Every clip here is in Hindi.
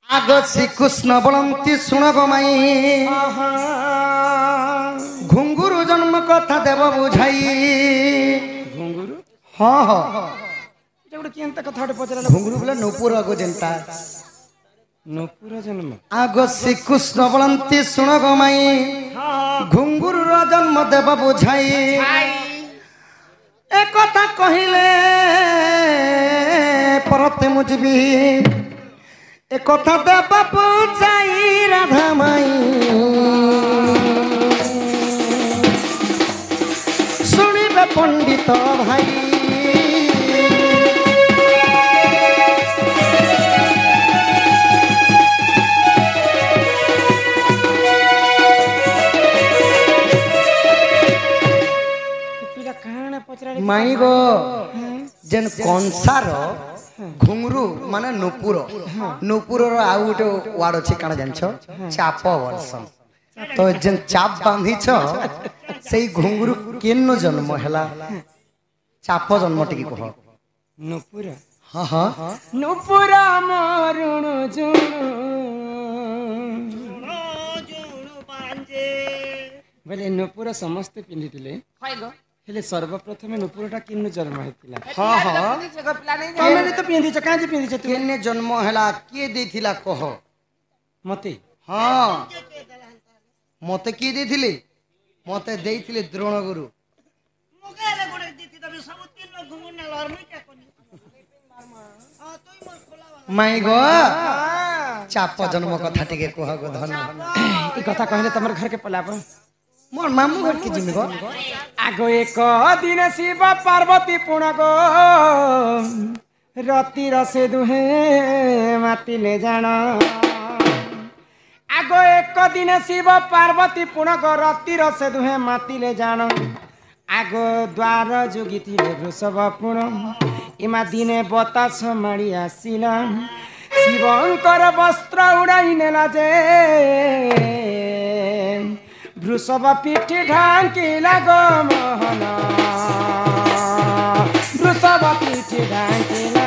आग श्रीकृष्ण बोलती शुण गो माई घुंगुरु जन्म कथा देव बुझाई घुंगुरु हाँ हाँ गोटे केनता कथा पचार घुंगुरु बोले नुपुर गो जेनता नुपुर जन्म आग श्रीकृष्ण बोलती शुण गो माई घुंगुरु जन्म देव बुझाई एक कथा कहिले परते मुझबी एक कथा देव बुझाई राधा माई शुणिबे पंडित भाई माई गो जेन कंसार घुंगरू माने नुपुर नुपुर आउ गोटे वार्ड अच्छी कण जान चाप वर्ष तो जेन चाप बांधीछ से घुंगरू केन जन्म हैला चाप जन्म टिकी कह नुपुर हाँ हाँ नुपुर मरुण जुणु बोले नुपुर समस्ते पिंधिथिले हेले सर्वप्रथम नुपुरटा किन्नु जन्म हेतिला हाँ हाँ तमे तो पिंधिछ काजे पिंधिछ तू केने जन्म हैला के देथिला कह मते हाँ मते की देथिले मते देथिले द्रोण गुरु माई गो चाप जन्म कथा टिके कह गो धन ई कथा कहले तमर घर के पलाप मोर मामू घर के जिमी गो आगो एक दिन शिव पार्वती पुण गो रति रसे दुहे मातिले जान आगो एक दिन शिव पार्वती पुण गो रति रसे दुहे मातिले जान आगो द्वार जोगी थिले वृषभ पुण इमा दिने बतास माड़ी आसिला शिवंकर वस्त्र उड़ाई नेला जे वृषभ पीठी ढांकिला गो मोहन वृषभ पीठी ढांकिला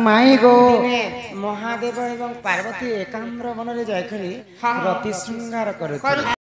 माई गो महादेव एवं पार्वती एकाम्र मन रे जाय रति श्रृंगार करे।